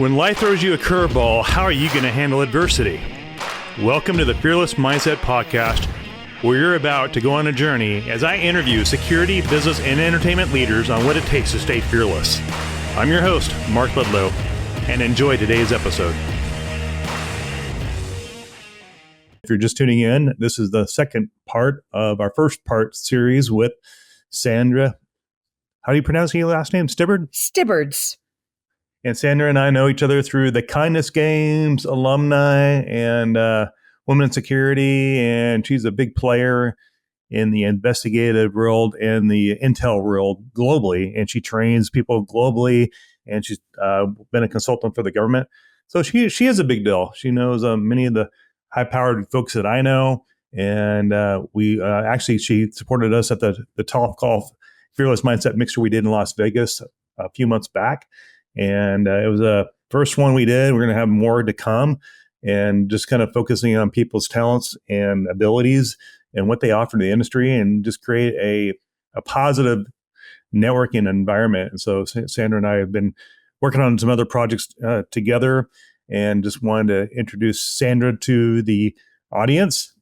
When life throws you a curveball, how are you going to handle adversity? Welcome to the Fearless Mindset Podcast, where you're about to go on a journey as I interview security, business, and entertainment leaders on what it takes to stay fearless. I'm your host, Mark Ledlow, and enjoy today's episode. If you're just tuning in, this is the second part of our first part series with Sandra. How do you pronounce your last name? Stibbards? Stibbards. And Sandra and I know each other through the Kindness Games alumni and Women in Security, and she's a big player in the investigative world and the intel world globally, and she trains people globally, and she's been a consultant for the government. So she is a big deal. She knows many of the high-powered folks that I know, and she supported us at the Top Golf Fearless Mindset Mixer we did in Las Vegas a few months back. And it was a first one we did. We're going to have more to come, and just kind of focusing on people's talents and abilities and what they offer to the industry, and just create a positive networking environment. And so Sandra and I have been working on some other projects together, and just wanted to introduce Sandra to the audience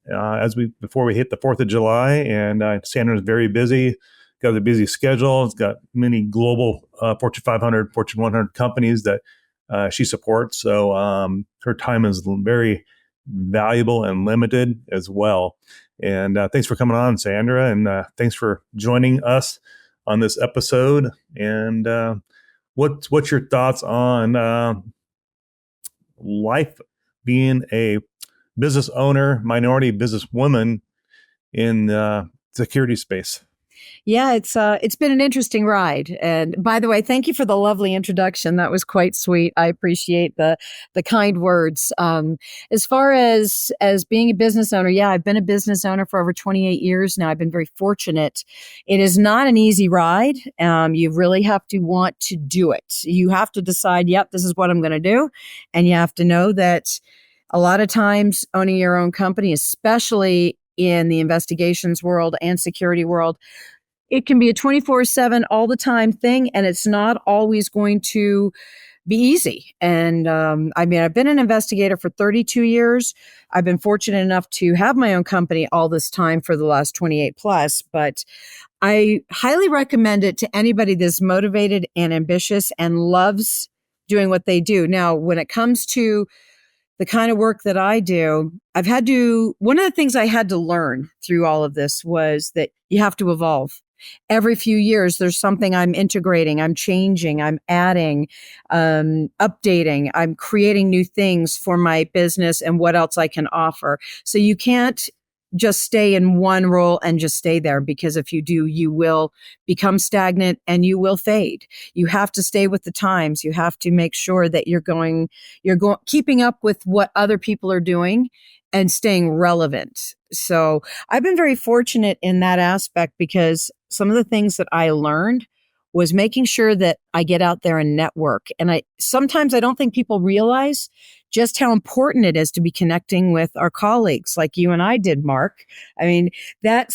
before we hit the 4th of July. And Sandra is very busy. Got a busy schedule. It's got many global Fortune 500, Fortune 100 companies that she supports. So her time is very valuable and limited as well. And thanks for coming on, Sandra. And thanks for joining us on this episode. And what's your thoughts on life being a business owner, minority businesswoman in the security space? Yeah, it's been an interesting ride. And by the way, thank you for the lovely introduction. That was quite sweet. I appreciate the kind words. As far as being a business owner, yeah, I've been a business owner for over 28 years now. I've been very fortunate. It is not an easy ride. You really have to want to do it. You have to decide, yep, this is what I'm going to do. And you have to know that a lot of times owning your own company, especially in the investigations world and security world, it can be a 24/7 all the time thing, and it's not always going to be easy. And I've been an investigator for 32 years. I've been fortunate enough to have my own company all this time for the last 28 plus, but I highly recommend it to anybody that's motivated and ambitious and loves doing what they do. Now, when it comes to the kind of work that I do, one of the things I had to learn through all of this was that you have to evolve. Every few years, there's something I'm integrating, I'm changing, I'm adding, updating, I'm creating new things for my business and what else I can offer. So you can't just stay in one role and just stay there, because if you do, you will become stagnant and you will fade. You have to stay with the times. You have to make sure that you're keeping up with what other people are doing and staying relevant. So I've been very fortunate in that aspect, because some of the things that I learned was making sure that I get out there and network. And sometimes I don't think people realize just how important it is to be connecting with our colleagues like you and I did, Mark. I mean, that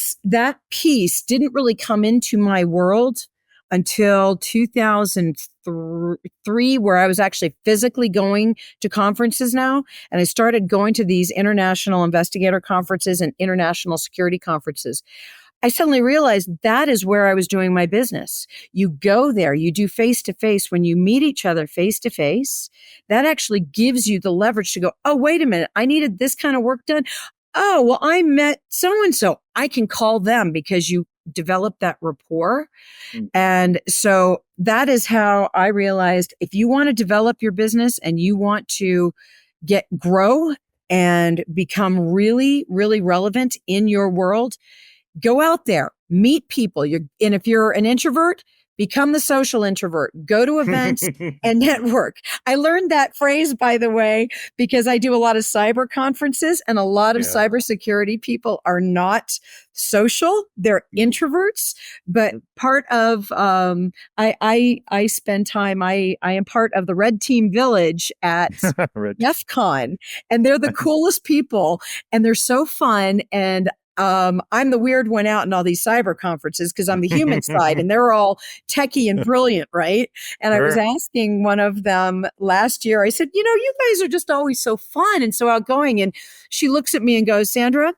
piece didn't really come into my world until 2003, where I was actually physically going to conferences now. And I started going to these international investigator conferences and international security conferences. I suddenly realized that is where I was doing my business. You go there, you do face-to-face. When you meet each other face-to-face, that actually gives you the leverage to go, oh, wait a minute, I needed this kind of work done. Oh, well, I met so-and-so. I can call them, because you develop that rapport. And so that is how I realized, if you want to develop your business and you want to grow and become really, really relevant in your world, go out there, meet people. And if you're an introvert, become the social introvert. Go to events and network. I learned that phrase, by the way, because I do a lot of cyber conferences, and a lot of cybersecurity people are not social. They're introverts. But part of I spend time. I am part of the Red Team Village at DEF CON, and they're the coolest people, and they're so fun. And I'm the weird one out in all these cyber conferences because I'm the human side and they're all techie and brilliant, right? And I was Sure. asking one of them last year, I said, you guys are just always so fun and so outgoing. And she looks at me and goes, Sandra,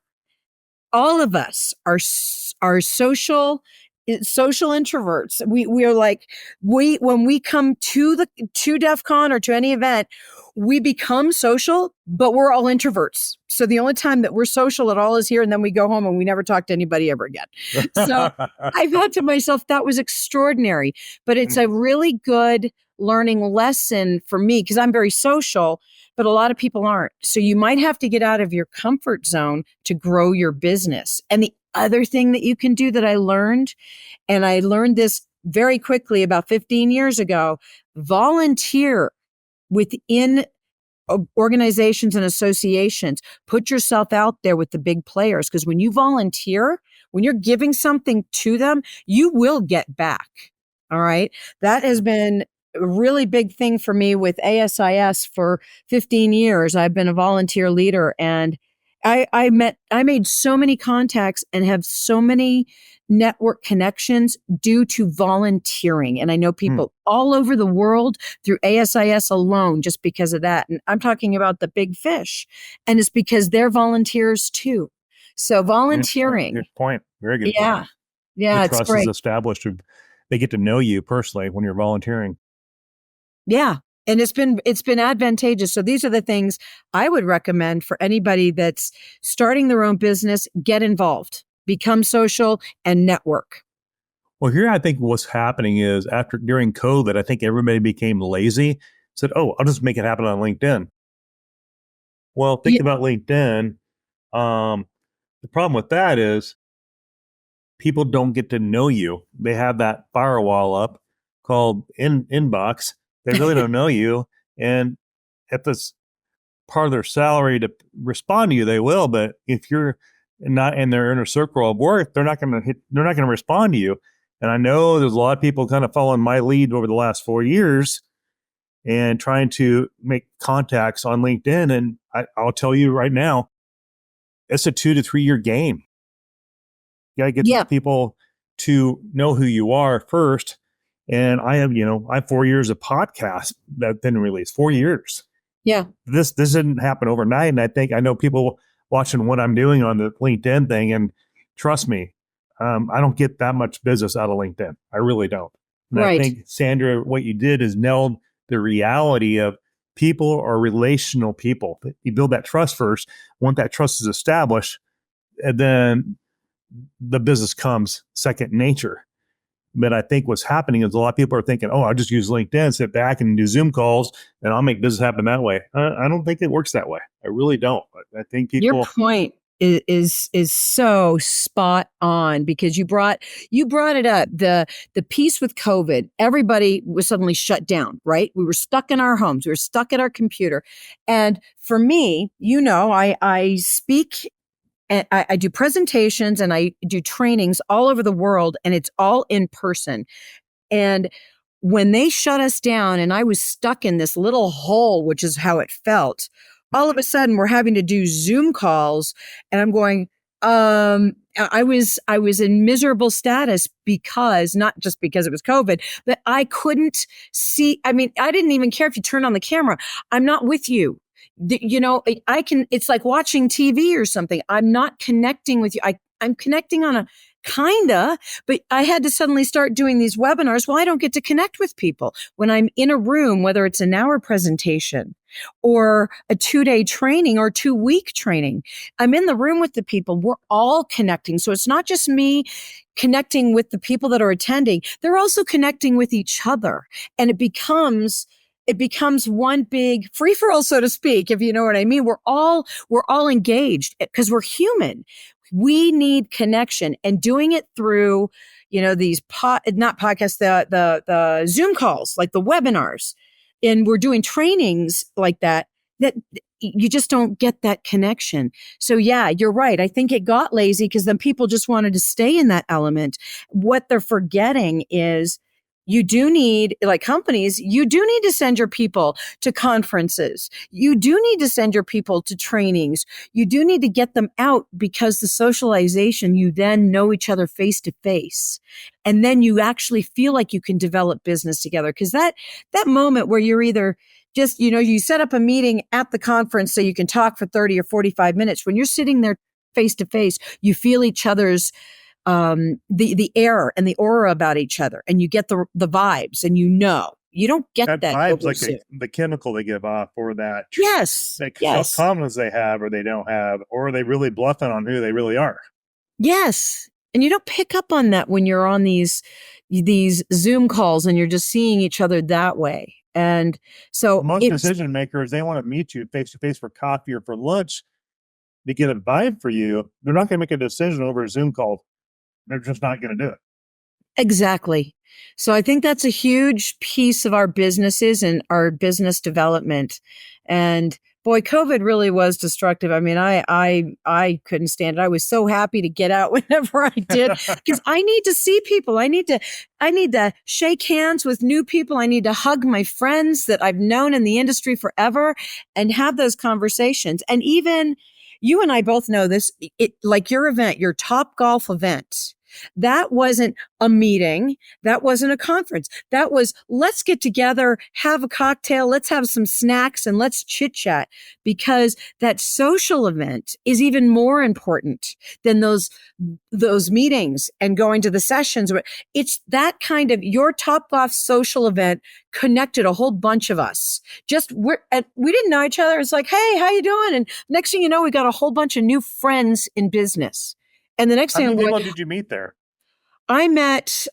all of us are social introverts. We are like, when we come to DEF CON or to any event, we become social, but we're all introverts. So the only time that we're social at all is here, and then we go home and we never talk to anybody ever again. So I thought to myself, that was extraordinary, but it's a really good learning lesson for me because I'm very social, but a lot of people aren't. So you might have to get out of your comfort zone to grow your business. And the other thing that you can do that I learned, and I learned this very quickly about 15 years ago, volunteer within organizations and associations. Put yourself out there with the big players, because when you volunteer, when you're giving something to them, you will get back. All right. That has been a really big thing for me with ASIS for 15 years. I've been a volunteer leader, and I made so many contacts and have so many network connections due to volunteering. And I know people all over the world through ASIS alone just because of that. And I'm talking about the big fish. And it's because they're volunteers too. So volunteering. Good point. Very good Yeah. point. Yeah. The It's trust great. is established. They get to know you personally when you're volunteering. Yeah. And it's been advantageous. So these are the things I would recommend for anybody that's starting their own business. Get involved, become social, and network. Well, here I think what's happening is during COVID, I think everybody became lazy. Said, "Oh, I'll just make it happen on LinkedIn." Well, think about LinkedIn. The problem with that is people don't get to know you. They have that firewall up called inbox. They really don't know you, and if it's part of their salary to respond to you, they will. But if you're not in their inner circle of work, they're not going to respond to you. And I know there's a lot of people kind of following my lead over the last 4 years and trying to make contacts on LinkedIn. And I'll tell you right now, it's a 2 to 3 year game. You got to get people to know who you are first. And I have 4 years of podcasts that have been released, 4 years. Yeah. This didn't happen overnight. And I know people watching what I'm doing on the LinkedIn thing. And trust me, I don't get that much business out of LinkedIn. I really don't. And Right. I think, Sandra, what you did is nailed the reality of people are relational people. You build that trust first. Once that trust is established, and then the business comes second nature. But I think what's happening is a lot of people are thinking, oh, I'll just use LinkedIn, sit back and do Zoom calls, and I'll make business happen that way. I don't think it works that way. I really don't. I think people. Your point is so spot on, because you brought it up, the piece with COVID. Everybody was suddenly shut down, right? We were stuck in our homes. We were stuck at our computer. And for me, I speak and I do presentations and I do trainings all over the world, and it's all in person. And when they shut us down and I was stuck in this little hole, which is how it felt, all of a sudden we're having to do Zoom calls, and I'm going, I was in miserable status, because not just because it was COVID, but I couldn't see. I mean, I didn't even care if you turned on the camera. I'm not with you. It's like watching TV or something. I'm not connecting with you. I'm connecting on a kinda, but I had to suddenly start doing these webinars. Well, I don't get to connect with people when I'm in a room, whether it's an hour presentation or a 2-day training or 2-week training. I'm in the room with the people. We're all connecting. So it's not just me connecting with the people that are attending. They're also connecting with each other. And it becomes one big free for all, so to speak, if you know what I mean. We're all engaged because we're human. We need connection, and doing it through, these not podcasts, the Zoom calls, like the webinars, and we're doing trainings like that you just don't get that connection. So yeah, you're right. I think it got lazy because then people just wanted to stay in that element. What they're forgetting is you do need, like companies, you do need to send your people to conferences. You do need to send your people to trainings. You do need to get them out, because the socialization, you then know each other face to face. And then you actually feel like you can develop business together. Because that moment where you're either just, you set up a meeting at the conference so you can talk for 30 or 45 minutes. When you're sitting there face to face, you feel each other's the air and the aura about each other, and you get the vibes, and you don't get that vibes, over Zoom. the chemical they give off, or that Yes, yes, self-confidence they have or they don't have, or are they really bluffing on who they really are? yes. And you don't pick up on that when you're on these Zoom calls and you're just seeing each other that way. And so most decision makers, they want to meet you face to face for coffee or for lunch to get a vibe for you. They're not going to make a decision over a Zoom call. They're just not going to do it. Exactly. So I think that's a huge piece of our businesses and our business development. And boy, COVID really was destructive. I mean, I couldn't stand it. I was so happy to get out whenever I did, because I need to see people. I need to shake hands with new people. I need to hug my friends that I've known in the industry forever and have those conversations. And even you and I both know this, like your event, your Top Golf event. That wasn't a meeting. That wasn't a conference. That was, let's get together, have a cocktail, let's have some snacks, and let's chit chat, because that social event is even more important than those meetings and going to the sessions. It's that kind of, your Top Golf social event connected a whole bunch of us. We didn't know each other. It's like, hey, how you doing? And next thing you know, we got a whole bunch of new friends in business. And the next thing, how many people did you meet there? I met,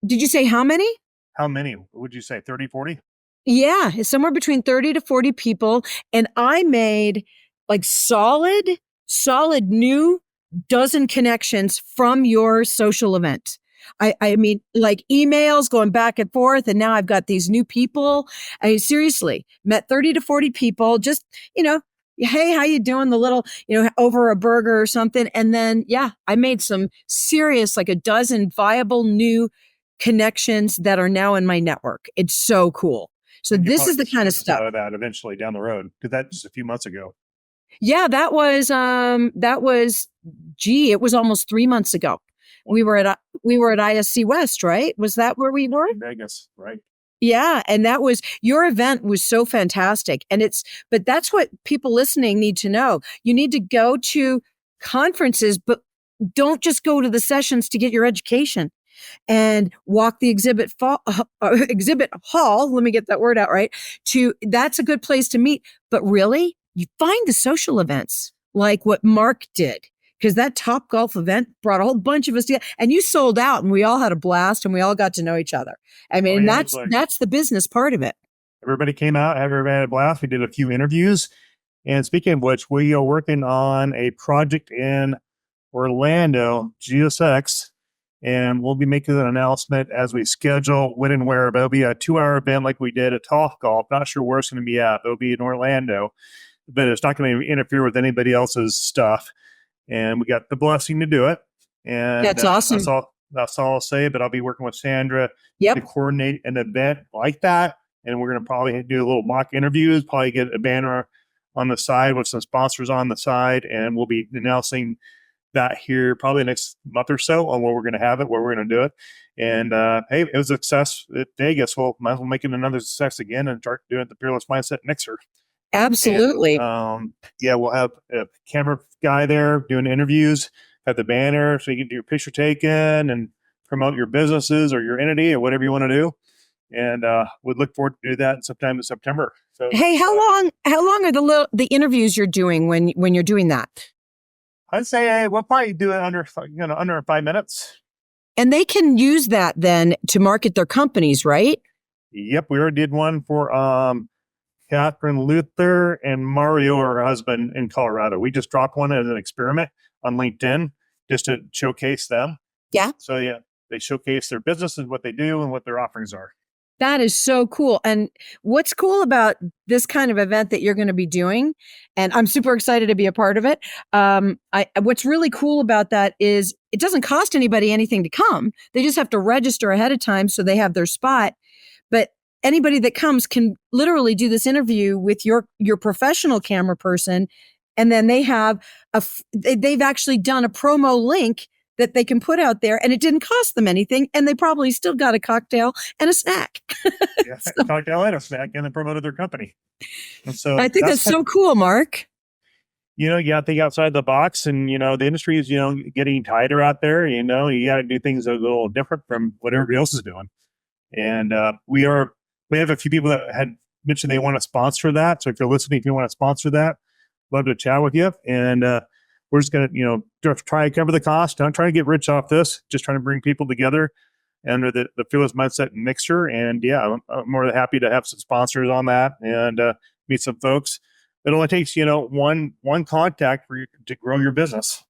did you say how many? How many would you say? 30, 40? Yeah, somewhere between 30 to 40 people. And I made like solid new dozen connections from your social event. I mean, like emails going back and forth. And now I've got these new people. I seriously met 30 to 40 people, just, hey, how you doing? The little, over a burger or something. And then, I made some serious, like a dozen viable new connections that are now in my network. It's so cool. So this is the kind of stuff out of that eventually down the road, because that's just a few months ago. Yeah, that was, it was almost 3 months ago. We were at ISC West, right? Was that where we were? In Vegas, right? Yeah. And your event was so fantastic. But that's what people listening need to know. You need to go to conferences, but don't just go to the sessions to get your education, and walk the exhibit hall. Let me get that word out right. That's a good place to meet. But really, you find the social events like what Mark did, because that Top Golf event brought a whole bunch of us together, and you sold out, and we all had a blast, and we all got to know each other. I mean, that's the business part of it. Everybody came out, everybody had a blast. We did a few interviews. And speaking of which, we are working on a project in Orlando, GSX, and we'll be making an announcement as we schedule when and where. But it'll be a 2-hour event like we did at Top Golf. Not sure where it's going to be at. It'll be in Orlando, but it's not going to interfere with anybody else's stuff. And we got the blessing to do it. And that's awesome. That's all I'll say. But I'll be working with Sandra to coordinate an event like that. And we're going to probably do a little mock interviews, probably get a banner on the side with some sponsors on the side. And we'll be announcing that here probably next month or so on where we're going to have it, where we're going to do it. And hey, it was a success at Vegas. Well, might as well make it another success again and start doing it the Fearless Mindset next year. Absolutely. And, we'll have a camera guy there doing interviews, have the banner so you can do your picture taken and promote your businesses or your entity or whatever you want to do. And we'd look forward to do that sometime in September. So, hey, how long are the interviews you're doing when you're doing that? I'd say we'll probably do it under 5 minutes. And they can use that then to market their companies, right? Yep, we already did one for Catherine Luther and Mario, her husband, in Colorado. We just dropped one as an experiment on LinkedIn just to showcase them. Yeah. So they showcase their businesses, what they do, and what their offerings are. That is so cool. And what's cool about this kind of event that you're going to be doing, and I'm super excited to be a part of it. What's really cool about that is it doesn't cost anybody anything to come. They just have to register ahead of time so they have their spot. But anybody that comes can literally do this interview with your professional camera person, and then they have they've actually done a promo link that they can put out there, and it didn't cost them anything, and they probably still got a cocktail and a snack. Yeah, cocktail and a snack, and then promoted their company. And so I think that's so cool, Mark. You got to think outside the box, and the industry is getting tighter out there. You got to do things a little different from what everybody else is doing. And we have a few people that had mentioned they want to sponsor that. So if you're listening, if you want to sponsor that, love to chat with you. And we're just going to, try to cover the cost. Not trying to get rich off this, just trying to bring people together under the Fearless Mindset Mixture. And yeah, I'm more than happy to have some sponsors on that and meet some folks. It only takes, one contact for you to grow your business.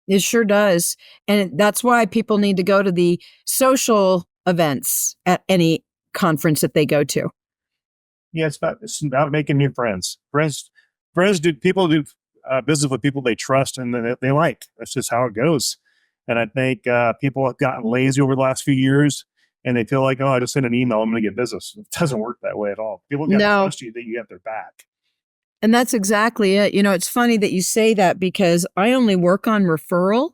It sure does. And that's why people need to go to the social events at any conference that they go to. Yeah, it's about making new friends. Friends do business with people they trust and that they like. That's just how it goes. And I think people have gotten lazy over the last few years, and they feel like, oh, I just sent an email, I'm going to get business. It doesn't work that way at all. People got to trust you that you have their back. And that's exactly it. It's funny that you say that, because I only work on referral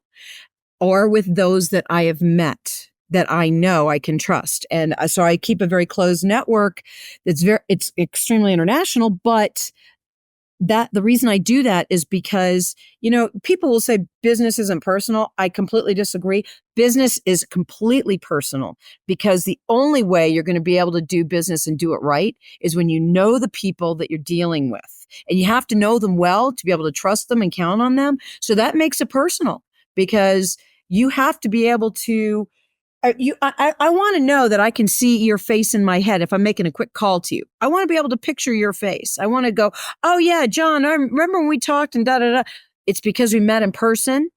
or with those that I have met that I know I can trust. And so I keep a very closed network it's extremely international, but the reason I do that is because, people will say business isn't personal. I completely disagree. Business is completely personal, because the only way you're going to be able to do business and do it right is when you know the people that you're dealing with. And you have to know them well to be able to trust them and count on them. So that makes it personal, because you have to be able to I want to know that I can see your face in my head if I'm making a quick call to you. I want to be able to picture your face. I want to go, oh yeah, John, I remember when we talked and da-da-da. It's because we met in person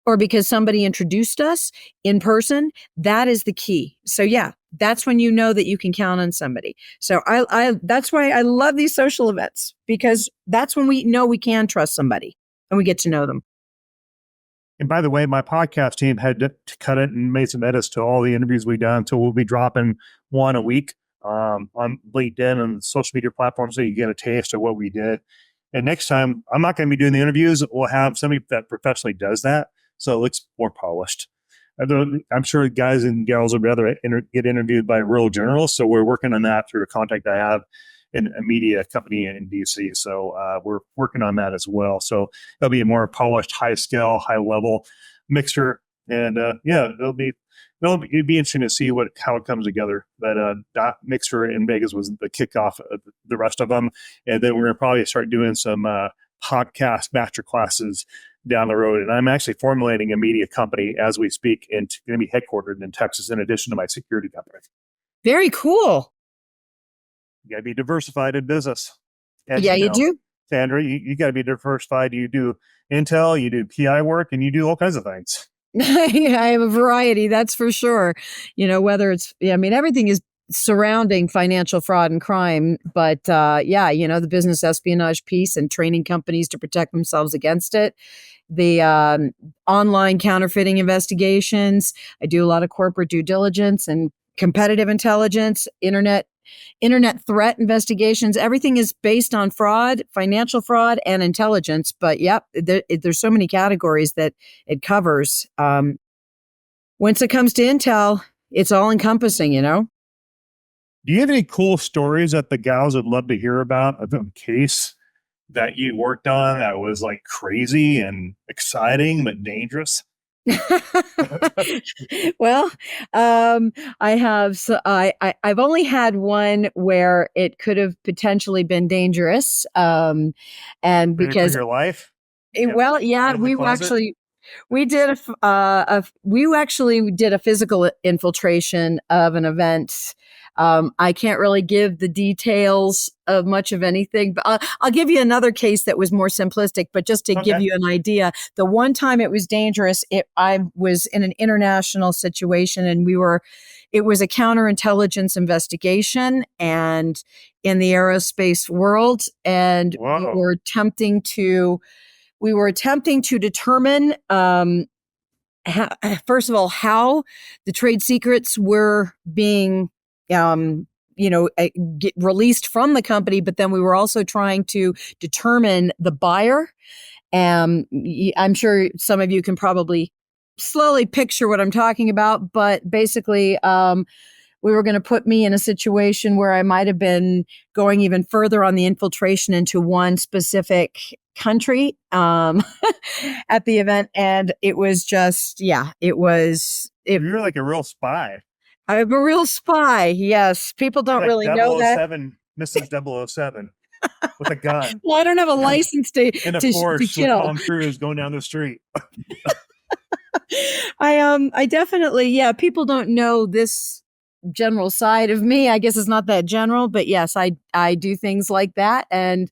or because somebody introduced us in person. That is the key. So yeah, that's when you know that you can count on somebody. So that's why I love these social events, because that's when we know we can trust somebody and we get to know them. And by the way, my podcast team had to cut it and made some edits to all the interviews we've done. So we'll be dropping one a week on LinkedIn and social media platforms, so you get a taste of what we did. And next time, I'm not going to be doing the interviews. We'll have somebody that professionally does that, so it looks more polished. I'm sure guys and gals would rather get interviewed by real journalists. So we're working on that through a contact I have in a media company in DC. So we're working on that as well. So it'll be a more polished, high scale, high level mixture. And it'll be interesting to see how it comes together. But that mixture in Vegas was the kickoff of the rest of them. And then we're going to probably start doing some podcast master classes down the road. And I'm actually formulating a media company as we speak, and going to be headquartered in Texas in addition to my security company. Very cool. You got to be diversified in business. As you do. Sandra, you got to be diversified. You do intel, you do PI work, and you do all kinds of things. Yeah, I have a variety, that's for sure. Whether it's, everything is surrounding financial fraud and crime, but the business espionage piece and training companies to protect themselves against it. The online counterfeiting investigations. I do a lot of corporate due diligence and competitive intelligence, internet threat investigations. Everything is based on fraud, financial fraud, and intelligence. But there's so many categories that it covers. Once it comes to intel, it's all encompassing, Do you have any cool stories that the gals would love to hear about of a case that you worked on that was like crazy and exciting but dangerous? Well, I have. So I've only had one where it could have potentially been dangerous, and because for your life. We did a physical infiltration of an event. I can't really give the details of much of anything, but I'll give you another case that was more simplistic, but just to give you an idea. The one time it was dangerous, I was in an international situation, and we were it was a counterintelligence investigation and in the aerospace world. And we were attempting to determine, first of all, how the trade secrets were being, get released from the company. But then we were also trying to determine the buyer. I'm sure some of you can probably slowly picture what I'm talking about, but basically, we were going to put me in a situation where I might have been going even further on the infiltration into one specific country at the event. And it was just, You're like a real spy. I'm a real spy. Yes. People don't really know that. 007, Mrs. 007 with a gun. Well, I don't have a license to in a Porsche with Tom Cruise going down the street. I definitely, people don't know this general side of me. I guess it's not that general, but yes, I do things like that. And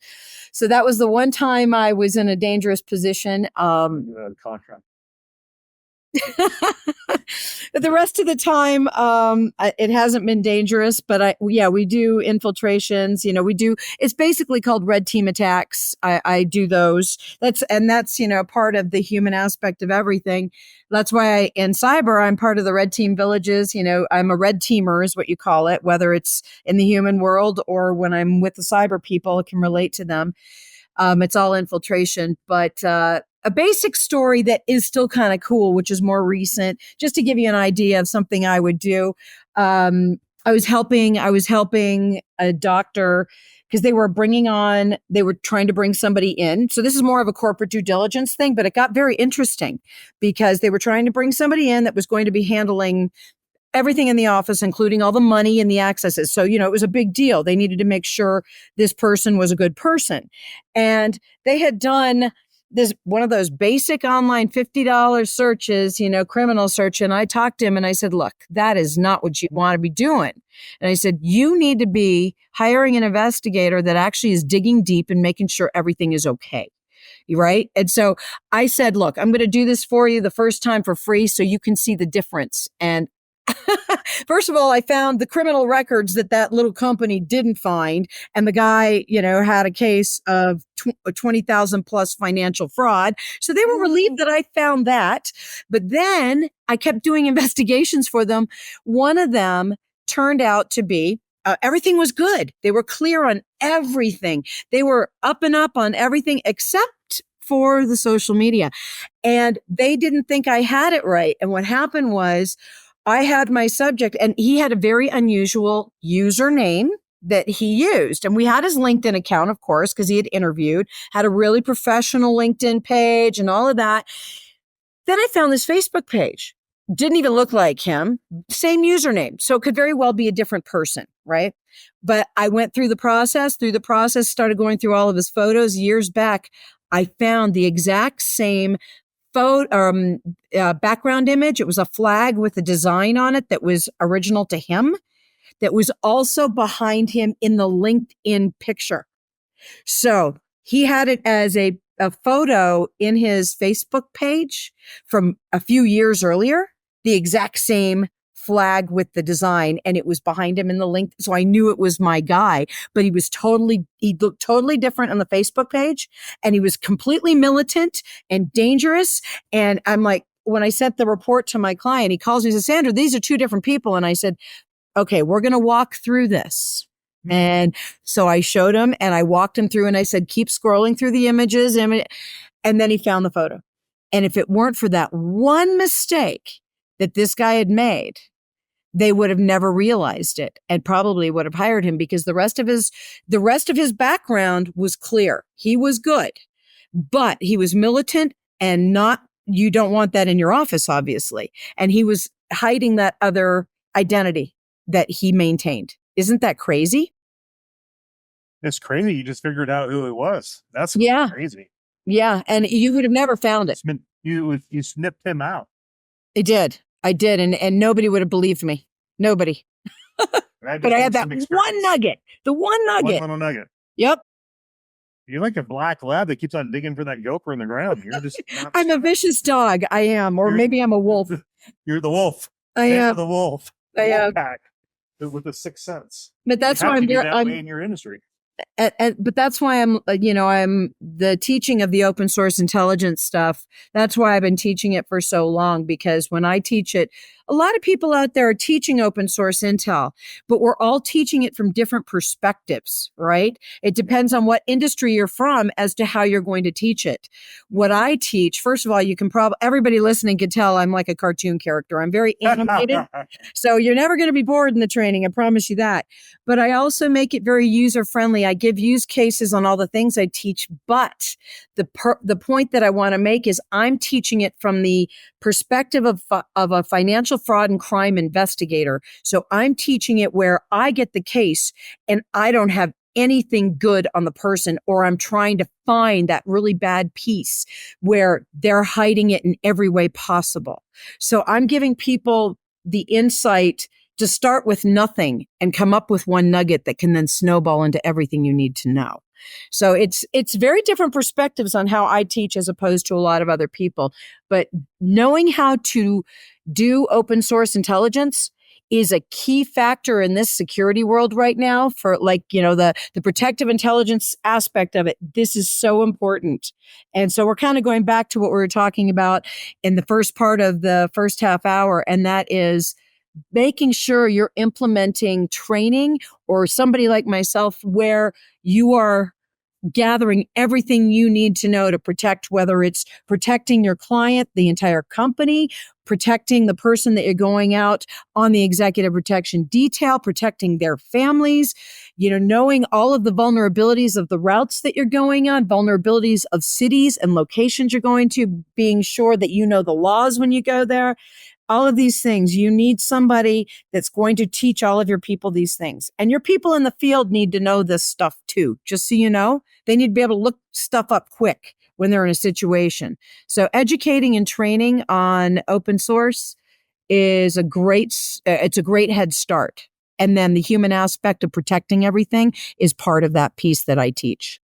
so that was the one time I was in a dangerous position. Contract. But the rest of the time, it hasn't been dangerous, but we do infiltrations, it's basically called red team attacks. I do those. That's, part of the human aspect of everything. That's why in cyber, I'm part of the red team villages. I'm a red teamer is what you call it, whether it's in the human world or when I'm with the cyber people, I can relate to them. It's all infiltration, but, a basic story that is still kind of cool, which is more recent, just to give you an idea of something I would do. I was helping a doctor because they were trying to bring somebody in. So this is more of a corporate due diligence thing, but it got very interesting because they were trying to bring somebody in that was going to be handling everything in the office, including all the money and the accesses. So, it was a big deal. They needed to make sure this person was a good person. And they had done this one of those basic online $50 searches, criminal search. And I talked to him and I said, look, that is not what you want to be doing. And I said, you need to be hiring an investigator that actually is digging deep and making sure everything is okay. Right. And so I said, look, I'm going to do this for you the first time for free so you can see the difference. And first of all, I found the criminal records that little company didn't find. And the guy, had a case of 20,000 plus financial fraud. So they were relieved that I found that. But then I kept doing investigations for them. One of them turned out to be everything was good. They were clear on everything. They were up and up on everything except for the social media. And they didn't think I had it right. And what happened was, I had my subject and he had a very unusual username that he used. And we had his LinkedIn account, of course, because he had interviewed, had a really professional LinkedIn page and all of that. Then I found this Facebook page. Didn't even look like him. Same username. So it could very well be a different person, right? But I went through the process, started going through all of his photos years back. I found the exact same background image. It was a flag with a design on it that was original to him, that was also behind him in the LinkedIn picture. So he had it as a photo in his Facebook page from a few years earlier, the exact same flag with the design, and it was behind him in the link. So I knew it was my guy, but he looked totally different on the Facebook page, and he was completely militant and dangerous. And I'm like, when I sent the report to my client, he calls me and says, Sandra, these are two different people. And I said, okay, we're going to walk through this. And so I showed him and I walked him through and I said, keep scrolling through the images. And then he found the photo. And if it weren't for that one mistake that this guy had made, they would have never realized it and probably would have hired him because the rest of his background was clear. He was good, but he was militant and you don't want that in your office, obviously. And he was hiding that other identity that he maintained. Isn't that crazy? It's crazy. You just figured out who it was. That's crazy. Yeah. And you would have never found it. You snipped him out. I did. And nobody would have believed me. Nobody. But I had that one nugget. The one nugget. One little nugget. Yep. You're like a black lab that keeps on digging for that gopher in the ground. You're just I'm a vicious dog. I am. Or maybe I'm a wolf. You're the wolf. I am. The wolf. I, pack with the sixth sense. but that's you have why to I'm be very, that way in your industry. but that's why I'm the teaching of the open source intelligence stuff. That's why I've been teaching it for so long, because when I teach it, a lot of people out there are teaching open source intel, but we're all teaching it from different perspectives, right? It depends on what industry you're from as to how you're going to teach it. What I teach, first of all, you can probably, everybody listening can tell I'm like a cartoon character. I'm very animated. So you're never going to be bored in the training. I promise you that. But I also make it very user friendly. I give use cases on all the things I teach. But the point that I want to make is I'm teaching it from the perspective of a financial fraud and crime investigator. So I'm teaching it where I get the case and I don't have anything good on the person, or I'm trying to find that really bad piece where they're hiding it in every way possible. So I'm giving people the insight to start with nothing and come up with one nugget that can then snowball into everything you need to know. So it's very different perspectives on how I teach as opposed to a lot of other people. But knowing how to do open source intelligence is a key factor in this security world right now for, like, the protective intelligence aspect of it. This is so important. And so we're kind of going back to what we were talking about in the first part of the first half hour, and that is making sure you're implementing training, or somebody like myself, where you are gathering everything you need to know to protect, whether it's protecting your client, the entire company, protecting the person that you're going out on the executive protection detail, protecting their families, knowing all of the vulnerabilities of the routes that you're going on, vulnerabilities of cities and locations you're going to, being sure that you know the laws when you go there. All of these things, you need somebody that's going to teach all of your people these things. And your people in the field need to know this stuff too, just so you know. They need to be able to look stuff up quick when they're in a situation. So educating and training on open source is it's a great head start. And then the human aspect of protecting everything is part of that piece that I teach.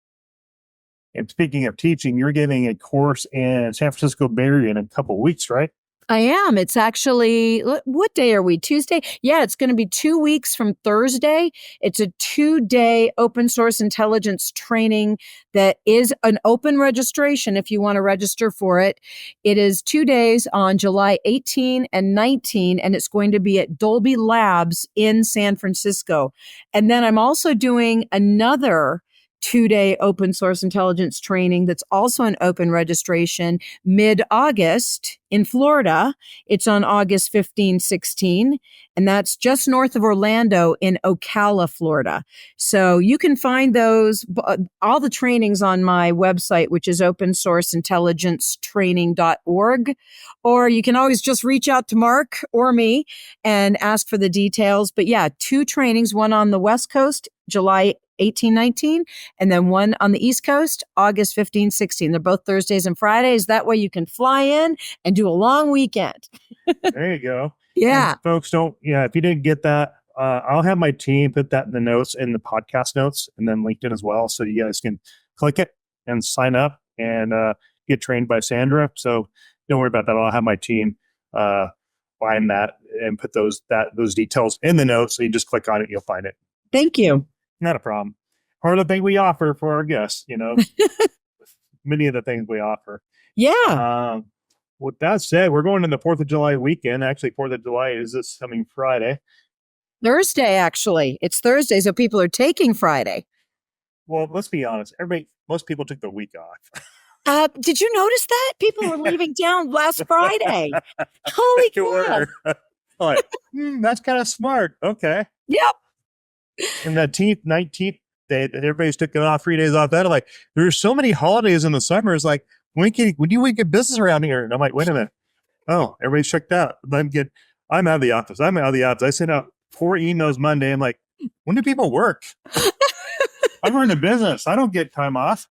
And speaking of teaching, you're giving a course in San Francisco Bay Area in a couple of weeks, right? I am. It's actually, what day are we? Tuesday? Yeah, it's going to be 2 weeks from Thursday. It's a 2-day open source intelligence training that is an open registration if you want to register for it. It is 2 days on July 18 and 19, and it's going to be at Dolby Labs in San Francisco. And then I'm also doing another 2-day open source intelligence training that's also an open registration mid-August in Florida. It's on August 15, 16, and that's just north of Orlando in Ocala, Florida. So you can find all the trainings on my website, which is opensourceintelligencetraining.org, or you can always just reach out to Mark or me and ask for the details. But yeah, 2 trainings, one on the West Coast, July 18, 19, and then one on the East Coast, August 15, 16. They're both Thursdays and Fridays. That way you can fly in and do a long weekend. There you go. Yeah. And folks, if you didn't get that, I'll have my team put that in the notes, in the podcast notes, and then LinkedIn as well. So you guys can click it and sign up and get trained by Sandra. So don't worry about that. I'll have my team find that and put those details in the notes. So you just click on it, you'll find it. Thank you. Not a problem. Part of the thing we offer for our guests, many of the things we offer. Yeah. With that said, we're going to the 4th of July weekend. Actually, 4th of July is this coming Friday. Thursday, actually. It's Thursday, so people are taking Friday. Well, let's be honest. Most people took the week off. Did you notice that? People were leaving town last Friday. Holy cow. Like, that's kind of smart. Okay. Yep. And the 19th day, everybody's taking off 3 days off. That, like, there's so many holidays in the summer. It's like, when do we get business around here? And I'm like, wait a minute. Oh, everybody's checked out. I'm out of the office. I sent out 4 emails Monday. I'm like, when do people work? I'm running a business. I don't get time off.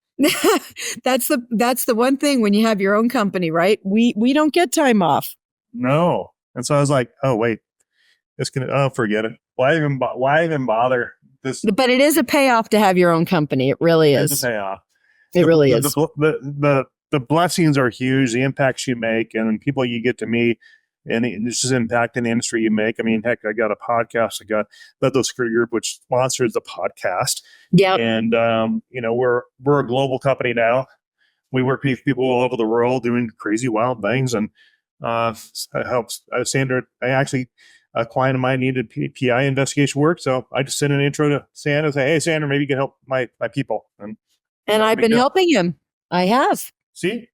That's the one thing when you have your own company, right? We don't get time off. No. And so I was like, oh, wait, forget it. Why even bother this? But it is a payoff to have your own company. It really is. It's a payoff. It really is. The blessings are huge, the impacts you make, and people you get to meet. and this is impacting the industry you make. I mean, heck, I got a podcast. I got Ledlow Security Group, which sponsors the podcast. Yeah. And, we're a global company now. We work with people all over the world doing crazy, wild things. And it helps. Sandra, a client of mine needed PI investigation work. So I just sent an intro to Sandra and say, hey, Sandra, maybe you can help my people. And I've been helping him. I have. See,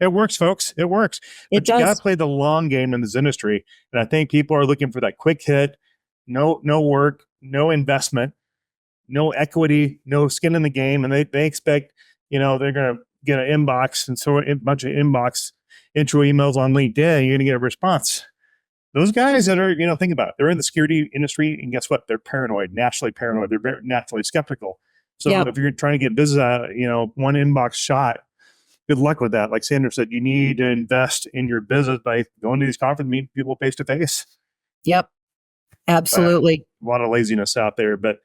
it works, folks. It works. But you got to play the long game in this industry. And I think people are looking for that quick hit, no work, no investment, no equity, no skin in the game. And they expect, they're going to get an inbox and so a bunch of inbox intro emails on LinkedIn. You're going to get a response. Those guys that are, think about it. They're in the security industry, and guess what? They're paranoid, naturally paranoid. They're very naturally skeptical. So if you're trying to get business out, one inbox shot, good luck with that. Like Sandra said, you need to invest in your business by going to these conferences, meeting people face to face. Yep, absolutely. A lot of laziness out there, but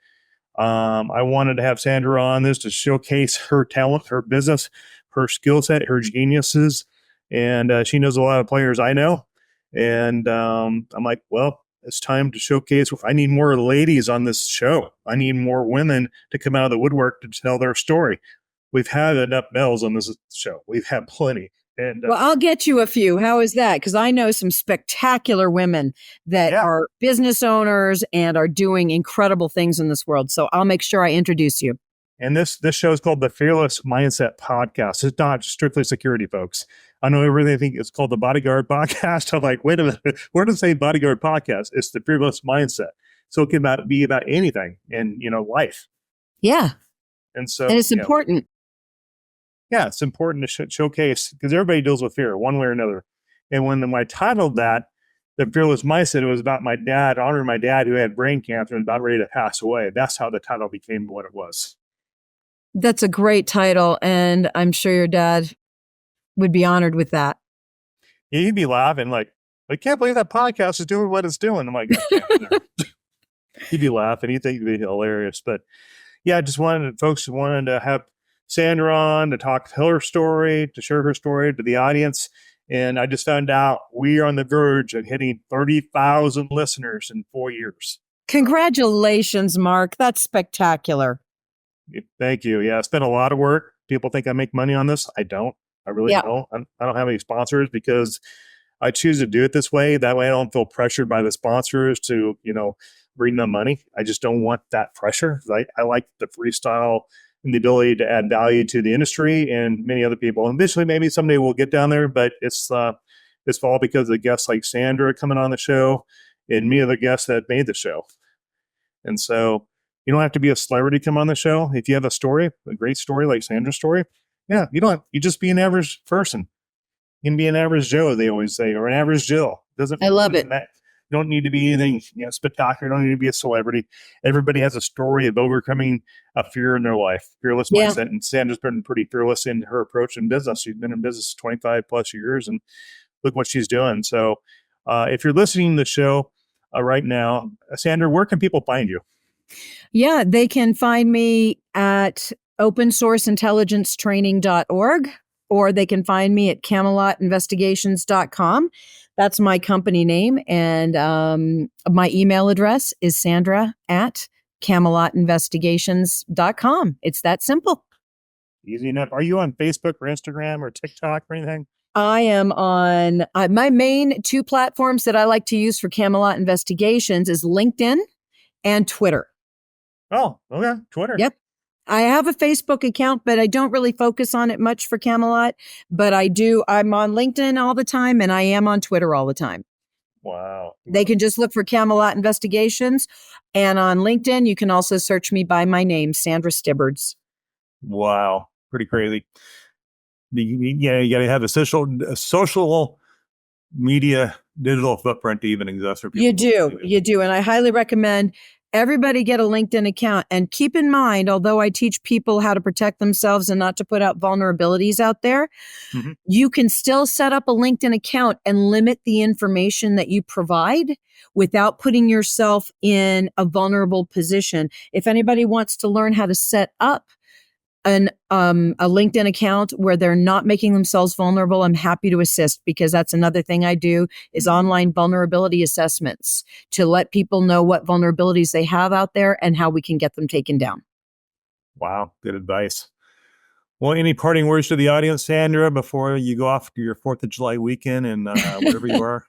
I wanted to have Sandra on this to showcase her talent, her business, her skill set, her geniuses, and she knows a lot of players I know. And I'm like, well, it's time to showcase. I need more ladies on this show. I need more women to come out of the woodwork to tell their story. We've had enough males on this show. We've had plenty. And well, I'll get you a few. How is that? Because I know some spectacular women that are business owners and are doing incredible things in this world. So I'll make sure I introduce you. And this show is called the Fearless Mindset Podcast. It's not strictly security, folks. I know everybody think it's called the Bodyguard Podcast. I'm like, wait a minute. Where does it say Bodyguard Podcast? It's the Fearless Mindset. So it can be about anything in, life. Yeah. And it's important. Yeah, it's important to showcase because everybody deals with fear one way or another. And when I titled that, the Fearless Mindset, it was about my dad, honoring my dad who had brain cancer and about ready to pass away. That's how the title became what it was. That's a great title, and I'm sure your dad would be honored with that. Yeah, he'd be laughing like, I can't believe that podcast is doing what it's doing. I'm like, he'd be laughing. He'd think it'd be hilarious. But yeah, folks wanted to have Sandra on to tell her story, to share her story to the audience. And I just found out we are on the verge of hitting 30,000 listeners in 4 years. Congratulations, Mark. That's spectacular. Thank you. Yeah, it's been a lot of work. People think I make money on this. I don't. I really don't. I don't have any sponsors because I choose to do it this way. That way I don't feel pressured by the sponsors to, bring them money. I just don't want that pressure. I like the freestyle and the ability to add value to the industry and many other people. And eventually, maybe someday we'll get down there, but it's all because of guests like Sandra coming on the show and me, other guests that made the show. And so you don't have to be a celebrity to come on the show. If you have a great story like Sandra's story, you just be an average person. You can be an average Joe, they always say, or an average Jill. I love it. You don't need to be anything spectacular. You don't need to be a celebrity. Everybody has a story of overcoming a fear in their life, fearless mindset. And Sandra's been pretty fearless in her approach in business. She's been in business 25 plus years, and look what she's doing. So if you're listening to the show right now, Sandra, where can people find you? Yeah, they can find me at opensourceintelligencetraining.org, or they can find me at CamelotInvestigations.com. That's my company name. And my email address is Sandra@CamelotInvestigations.com. It's that simple. Easy enough. Are you on Facebook or Instagram or TikTok or anything? I am on my main two platforms that I like to use for Camelot Investigations is LinkedIn and Twitter. Oh, okay. Twitter. Yep. I have a Facebook account, but I don't really focus on it much for Camelot. But I'm on LinkedIn all the time, and I am on Twitter all the time. Wow. They can just look for Camelot Investigations. And on LinkedIn, you can also search me by my name, Sandra Stibbards. Wow. Pretty crazy. You got to have a social media digital footprint to even exist for people. You do. And I highly recommend everybody get a LinkedIn account. And keep in mind, although I teach people how to protect themselves and not to put out vulnerabilities out there, you can still set up a LinkedIn account and limit the information that you provide without putting yourself in a vulnerable position. If anybody wants to learn how to set up a LinkedIn account where they're not making themselves vulnerable, I'm happy to assist, because that's another thing I do is online vulnerability assessments to let people know what vulnerabilities they have out there and how we can get them taken down. Wow, good advice. Well, any parting words to the audience, Sandra, before you go off to your 4th of July weekend and wherever you are?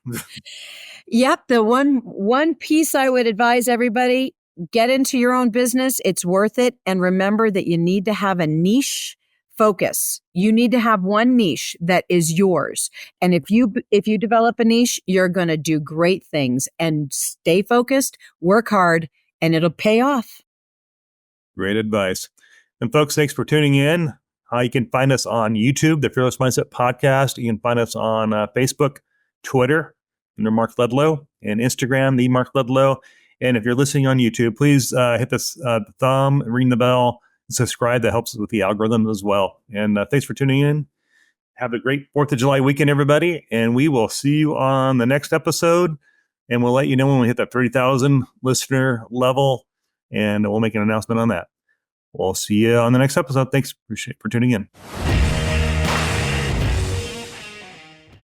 Yep. The one piece I would advise everybody, get into your own business. It's worth it. And remember that you need to have a niche focus. You need to have one niche that is yours. And if you develop a niche, you're going to do great things. And stay focused, work hard, and it'll pay off. Great advice. And folks, thanks for tuning in. You can find us on YouTube, the Fearless Mindset Podcast. You can find us on Facebook, Twitter, under Mark Ledlow, and Instagram, the Mark Ledlow. And if you're listening on YouTube, please hit the thumb, ring the bell, and subscribe. That helps with the algorithm as well. And thanks for tuning in. Have a great 4th of July weekend, everybody. And we will see you on the next episode. And we'll let you know when we hit that 30,000 listener level. And we'll make an announcement on that. We'll see you on the next episode. Thanks for tuning in.